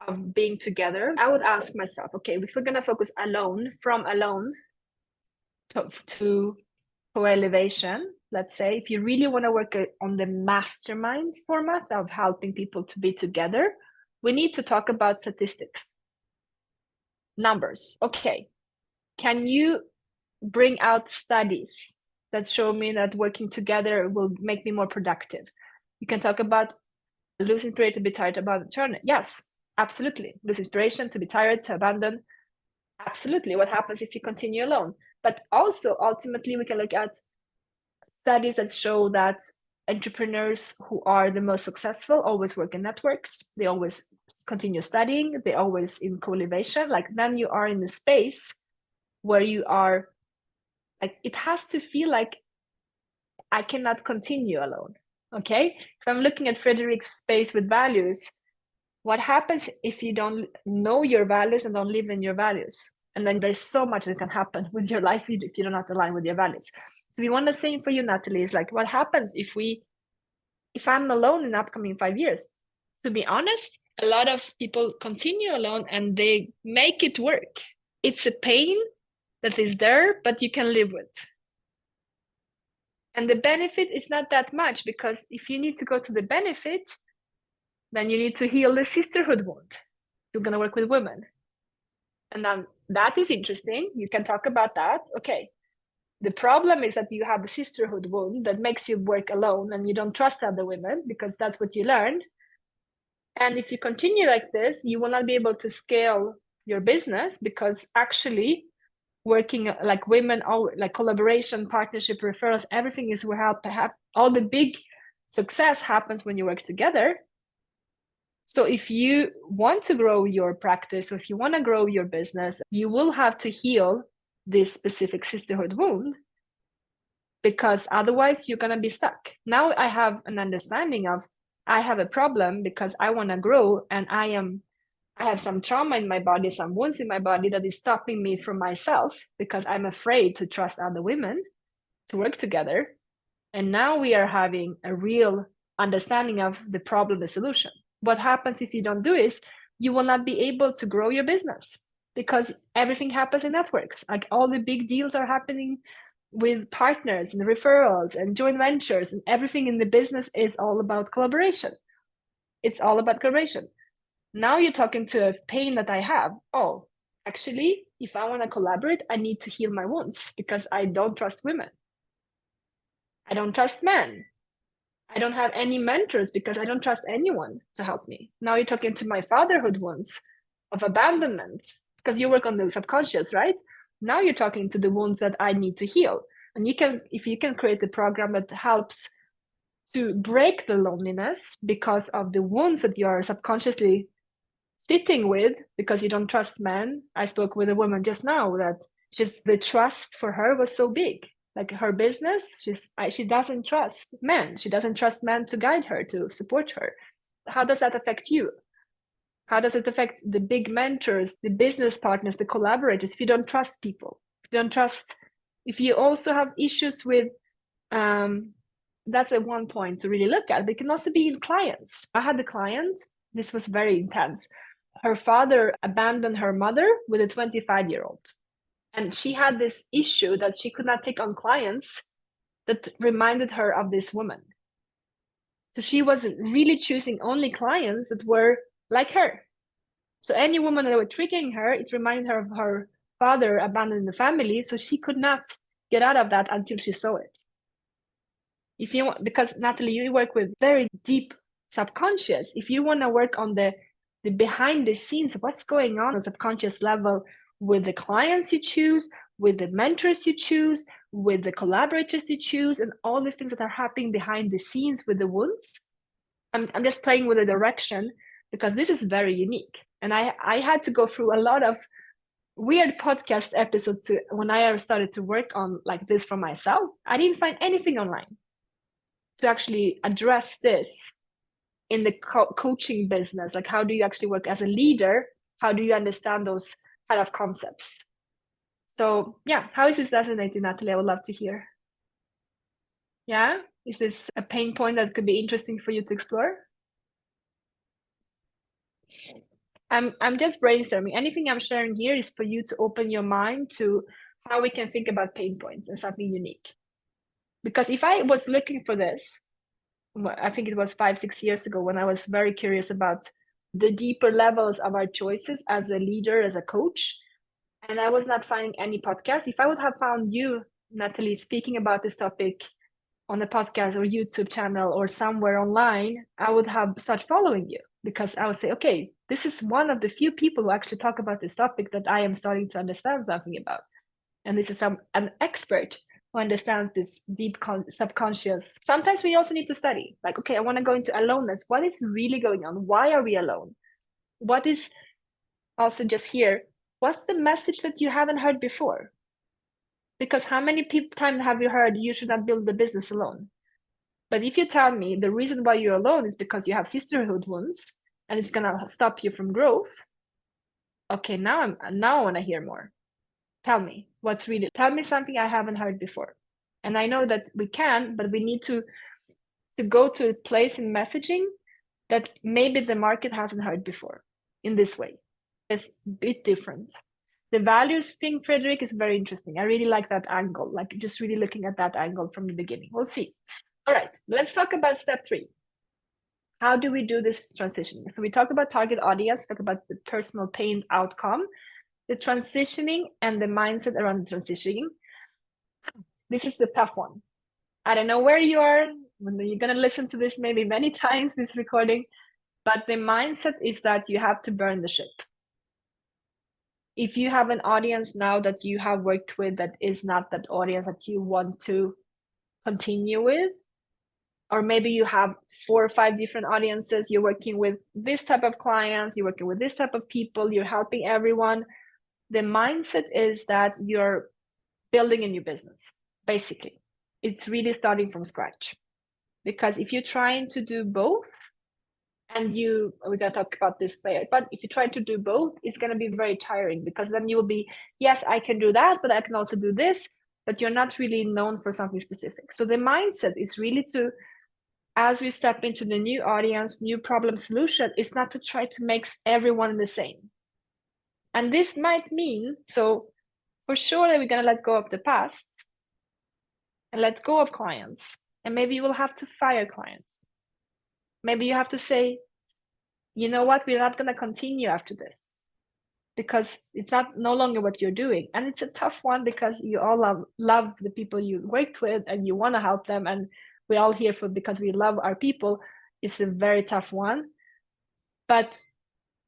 of being together? I would ask myself, okay, if we're going to focus from alone to co-elevation, let's say, if you really want to work on the mastermind format of helping people to be together, we need to talk about statistics. Numbers. Okay. Can you bring out studies that show me that working together will make me more productive? You can talk about lose inspiration to be tired, about turn. Yes, absolutely. Lose inspiration to be tired, to abandon. Absolutely. What happens if you continue alone? But also, ultimately, we can look at studies that show that entrepreneurs who are the most successful always work in networks. They always continue studying. They always in co-elevation. Like then you are in the space where you are like, it has to feel like I cannot continue alone. Okay. If I'm looking at Frederick's space with values, what happens if you don't know your values and don't live in your values? And then there's so much that can happen with your life if you do not align with your values. So we want the same for you, Natalie, is like, what happens if I'm alone in the upcoming 5 years? To be honest, a lot of people continue alone and they make it work. It's a pain that is there, but you can live with. And the benefit is not that much, because if you need to go to the benefit, then you need to heal the sisterhood wound. You're going to work with women. And then that is interesting. You can talk about that. Okay. The problem is that you have a sisterhood wound that makes you work alone and you don't trust other women because that's what you learned. And if you continue like this, you will not be able to scale your business, because actually working like women, all like collaboration, partnership, referrals, everything is where all the big success happens when you work together. So if you want to grow your practice, or if you want to grow your business, you will have to heal this specific sisterhood wound, because otherwise you're going to be stuck. Now I have an understanding of, I have a problem because I want to grow, and I have some trauma in my body, some wounds in my body that is stopping me from myself, because I'm afraid to trust other women to work together. And now we are having a real understanding of the problem, the solution. What happens if you don't do is you will not be able to grow your business. because everything happens in networks. Like all the big deals are happening with partners and referrals and joint ventures, and everything in the business is all about collaboration. It's all about collaboration. Now you're talking to a pain that I have. Oh, actually, if I want to collaborate, I need to heal my wounds because I don't trust women. I don't trust men. I don't have any mentors because I don't trust anyone to help me. Now you're talking to my fatherhood wounds of abandonment because you work on the subconscious, right? Now you're talking to the wounds that I need to heal. And you can, if you can create a program that helps to break the loneliness because of the wounds that you are subconsciously sitting with because you don't trust men. I spoke with a woman just now that just the trust for her was so big. Like her business, she doesn't trust men. She doesn't trust men to guide her, to support her. How does that affect you? How does it affect the big mentors, the business partners, the collaborators? If you don't trust people, if you also have issues with, that's a one point to really look at. But it can also be in clients. I had a client, this was very intense. Her father abandoned her mother with a 25-year-old. And she had this issue that she could not take on clients that reminded her of this woman. So she was really choosing only clients that were like her. So any woman that were triggering her, it reminded her of her father abandoning the family. So she could not get out of that until she saw it. If you want, because Natalie, you work with very deep subconscious. If you want to work on the behind the scenes, what's going on a subconscious level with the clients you choose, with the mentors you choose, with the collaborators you choose, and all the things that are happening behind the scenes with the wounds. I'm just playing with the direction because this is very unique. And I had to go through a lot of weird podcast episodes when I started to work on like this for myself. I didn't find anything online to actually address this in the coaching business. Like, how do you actually work as a leader? How do you understand those kind of concepts? So yeah, how is this resonating, Natalie? I would love to hear. Yeah, is this a pain point that could be interesting for you to explore? I'm just brainstorming. Anything I'm sharing here is for you to open your mind to how we can think about pain points and something unique. Because if I was looking for this, I think it was 5-6 years ago when I was very curious about the deeper levels of our choices as a leader, as a coach, and I was not finding any podcast. If I would have found you, Natalie, speaking about this topic on a podcast or YouTube channel or somewhere online, I would have started following you because I would say, okay, this is one of the few people who actually talk about this topic that I am starting to understand something about. And this is an expert who understands this deep subconscious. Sometimes we also need to study, like, okay, I want to go into aloneness. What is really going on? Why are we alone? What is also just here? What's the message that you haven't heard before? Because how many times have you heard you should not build the business alone? But if you tell me the reason why you're alone is because you have sisterhood wounds and it's gonna stop you from growth, okay, now I want to hear more. Tell me tell me something I haven't heard before. And I know that we can, but we need to go to a place in messaging that maybe the market hasn't heard before in this way. It's a bit different. The values thing, Frederick, is very interesting. I really like that angle, like just really looking at that angle from the beginning. We'll see. All right, let's talk about step 3. How do we do this transitioning? So we talk about target audience, talk about the personal pain outcome, the transitioning and the mindset around the transitioning. This is the tough one. I don't know where you are when you're going to listen to this maybe many times, this recording, but the mindset is that you have to burn the ship. If you have an audience now that you have worked with that is not that audience that you want to continue with, or maybe you have 4 or 5 different audiences, you're working with this type of clients, you're working with this type of people, you're helping everyone. The mindset is that you're building a new business, basically. It's really starting from scratch. Because if you're trying to do both, and we're going to talk about this later, but if you try to do both, it's going to be very tiring because then you will be, yes, I can do that, but I can also do this, but you're not really known for something specific. So the mindset is really to, as we step into the new audience, new problem solution, it's not to try to make everyone the same. And this might mean, so for sure that we're going to let go of the past and let go of clients. And maybe you will have to fire clients. Maybe you have to say, you know what, we're not going to continue after this because it's no longer what you're doing. And it's a tough one because you all love the people you worked with and you want to help them. And we're all here because we love our people. It's a very tough one. But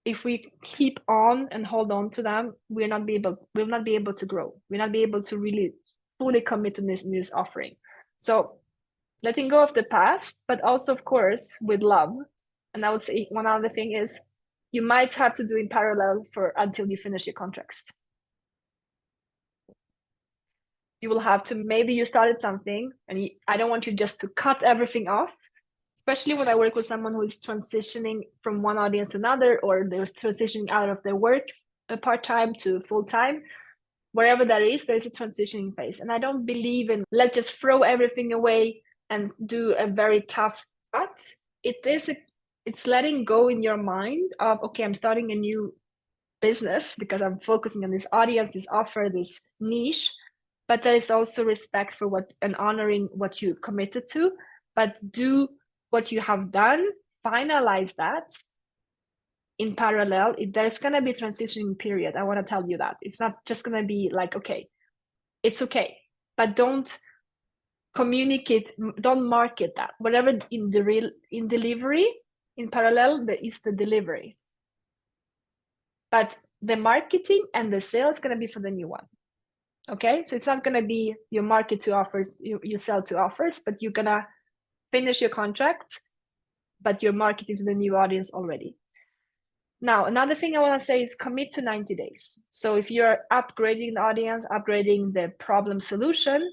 if we keep on and hold on to them, we'll not be able to grow. We'll not be able to really fully commit to this news offering. So letting go of the past, but also, of course, with love. And I would say one other thing is you might have to do in parallel until you finish your contracts. You will have to, maybe you started something and I don't want you just to cut everything off, especially when I work with someone who is transitioning from one audience to another, or they're transitioning out of their work part-time to full-time. Wherever that is, there's a transitioning phase. And I don't believe in let's just throw everything away and do a very tough cut. It's letting go in your mind of, okay, I'm starting a new business because I'm focusing on this audience, this offer, this niche. But there is also respect for and honoring what you committed to, but do what you have done, finalize that in parallel. There's going to be a transitioning period. I want to tell you that. It's not just going to be like, okay, it's okay, but don't communicate, don't market that. Whatever in delivery, in parallel, there is the delivery. But the marketing and the sale is going to be for the new one. Okay, so it's not going to be you market to offers, you sell to offers, but you're going to finish your contract, but you're marketing to the new audience already. Now, another thing I want to say is commit to 90 days. So if you're upgrading the audience, upgrading the problem solution,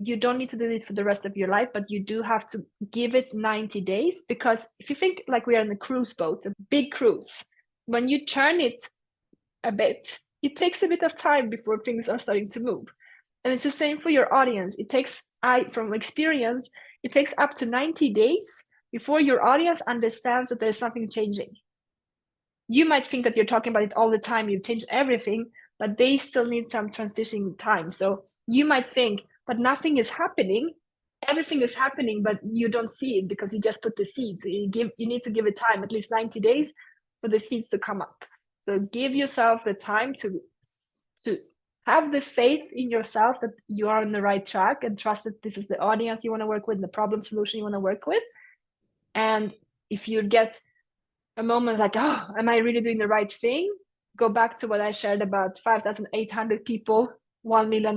you don't need to do it for the rest of your life, but you do have to give it 90 days. Because if you think like we are in a cruise boat, a big cruise, when you turn it a bit, it takes a bit of time before things are starting to move. And it's the same for your audience. From experience, it takes up to 90 days before your audience understands that there's something changing. You might think that you're talking about it all the time, you've changed everything, but they still need some transitioning time. So you might think, but nothing is happening. Everything is happening, but you don't see it because you just put the seeds. You need to give it time, at least 90 days for the seeds to come up. So give yourself the time to have the faith in yourself that you are on the right track and trust that this is the audience you want to work with, the problem solution you want to work with. And if you get a moment like, oh, am I really doing the right thing? Go back to what I shared about 5,800 people, $1 million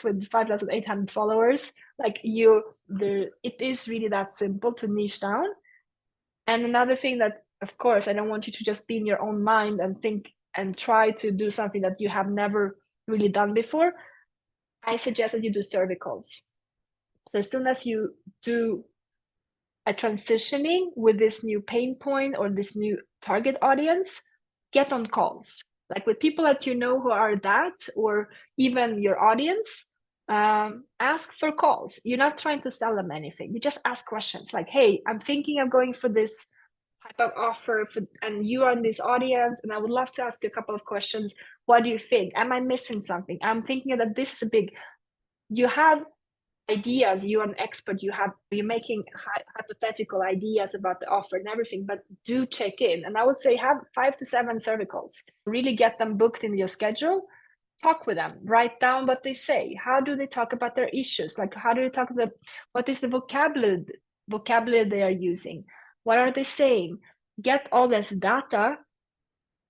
with 5,800 followers. It is really that simple to niche down. And another thing that, of course, I don't want you to just be in your own mind and think and try to do something that you have never really done before. I suggest that you do survey calls. So as soon as you do a transitioning with this new pain point or this new target audience, get on calls, like with people that you know who are that, or even your audience. Ask for calls. You're not trying to sell them anything. You just ask questions like, hey, I'm thinking of going for this type of offer and you are in this audience, and I would love to ask you a couple of questions. What do you think? Am I missing something? I'm thinking that this is you have ideas, you're an expert, you're making hypothetical ideas about the offer and everything, but do check in. And I would say have 5 to 7 survey calls. Really get them booked in your schedule. Talk with them, write down what they say. How do they talk about their issues? Like, how do they talk about what is the vocabulary they are using? What are they saying? Get all this data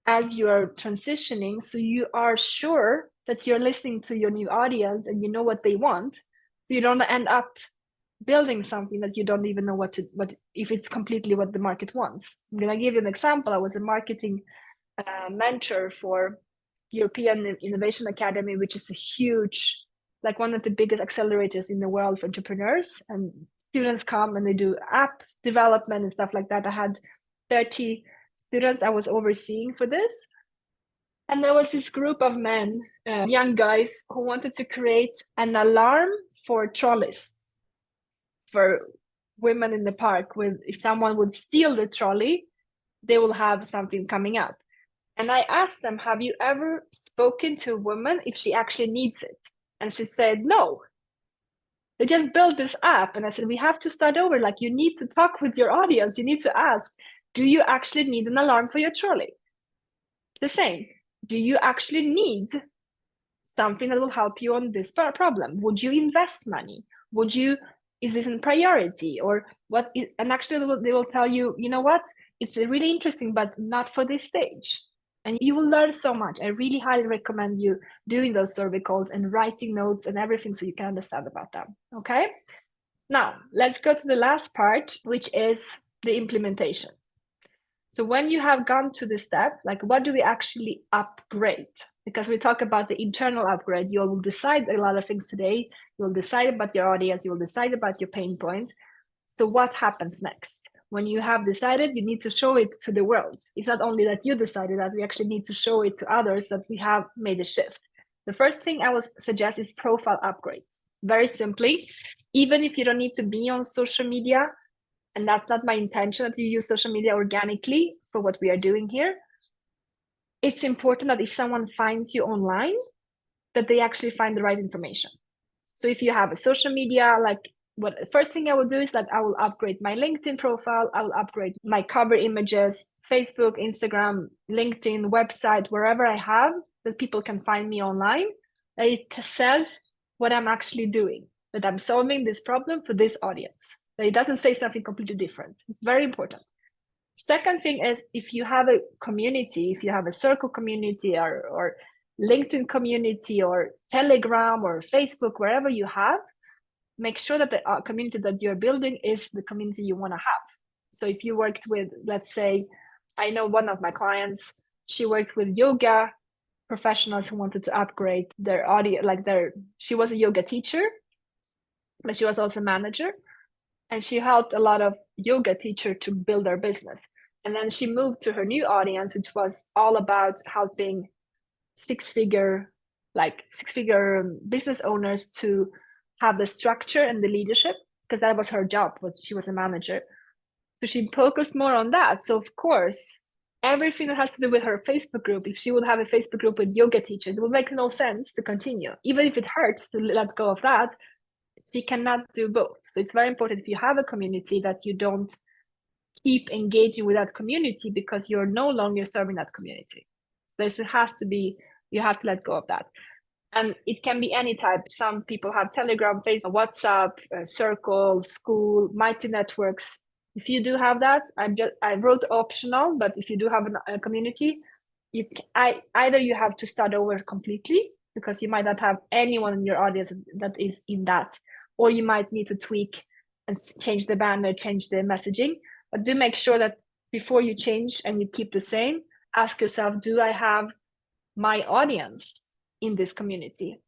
as you're transitioning, so you are sure that you're listening to your new audience and you know what they want. So you don't end up building something that you don't even know if it's completely what the market wants. I'm gonna give you an example. I was a marketing mentor for European Innovation Academy, which is a huge, like one of the biggest accelerators in the world for entrepreneurs. And students come and they do app development and stuff like that. I had 30 students I was overseeing for this. And there was this group of men, young guys, who wanted to create an alarm for trolleys, for women in the park. If someone would steal the trolley, they will have something coming up. And I asked them, have you ever spoken to a woman if she actually needs it? And she said, no. They just built this app. And I said, we have to start over. Like, you need to talk with your audience. You need to ask, do you actually need an alarm for your trolley? The same. Do you actually need something that will help you on this problem? Would you invest money? Would you, is it a priority or what? And actually they will tell you, you know what? It's really interesting, but not for this stage. And you will learn so much. I really highly recommend you doing those survey calls and writing notes and everything so you can understand about them. Okay. Now let's go to the last part, which is the implementation. So when you have gone to the step, like what do we actually upgrade? Because we talk about the internal upgrade, you will decide a lot of things today. You will decide about your audience, you will decide about your pain points. So what happens next? When you have decided, you need to show it to the world. It's not only that you decided that, we actually need to show it to others that we have made a shift. The first thing I would suggest is profile upgrades. Very simply, even if you don't need to be on social media, and that's not my intention that you use social media organically for what we are doing here, it's important that if someone finds you online, that they actually find the right information. So if you have a social media, like what the first thing I will do is that I will upgrade my LinkedIn profile, I will upgrade my cover images, Facebook, Instagram, LinkedIn, website, wherever I have that people can find me online. It says what I'm actually doing, that I'm solving this problem for this audience. That it doesn't say something completely different. It's very important. Second thing is, if you have a community, if you have a circle community or LinkedIn community or Telegram or Facebook, wherever you have, make sure that the community that you're building is the community you want to have. So if you worked with, let's say, I know one of my clients, she worked with yoga professionals who wanted to upgrade their audience, like she was a yoga teacher, but she was also a manager. And she helped a lot of yoga teachers to build their business. And then she moved to her new audience, which was all about helping six-figure business owners to have the structure and the leadership, because that was her job. She was a manager. So she focused more on that. So of course, everything that has to do with her Facebook group, if she would have a Facebook group with yoga teachers, it would make no sense to continue. Even if it hurts to let go of that, she cannot do both. So it's very important if you have a community that you don't keep engaging with that community because you're no longer serving that community. This has to be, you have to let go of that. And it can be any type. Some people have Telegram, Facebook, WhatsApp, Circle, School, Mighty Networks. If you do have that, I wrote optional, but if you do have a community, either you have to start over completely because you might not have anyone in your audience that is in that, or you might need to tweak and change the banner, change the messaging. But do make sure that before you change and you keep the same, ask yourself, do I have my audience in this community?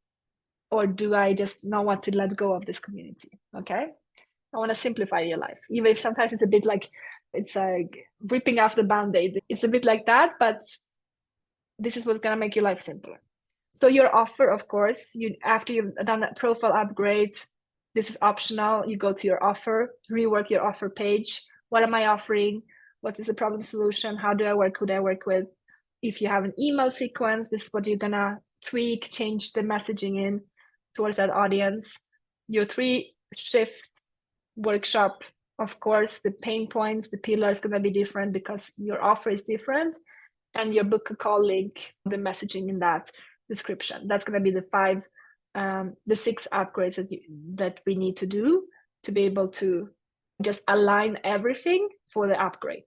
Or do I just not want to let go of this community? Okay. I want to simplify your life, even if sometimes it's a bit like, it's like ripping off the Band-Aid. It's a bit like that, but this is what's going to make your life simpler. So your offer, of course, after you've done that profile upgrade, this is optional. You go to your offer, rework your offer page. What am I offering? What is the problem solution? How do I work? Who do I work with? If you have an email sequence, this is what you're gonna tweak, change the messaging in towards that audience. Your 3-shift workshop, of course, the pain points, the pillars gonna be different because your offer is different. And your book a call link, the messaging in that description. That's going to be the 6 upgrades that we need to do to be able to just align everything for the upgrade.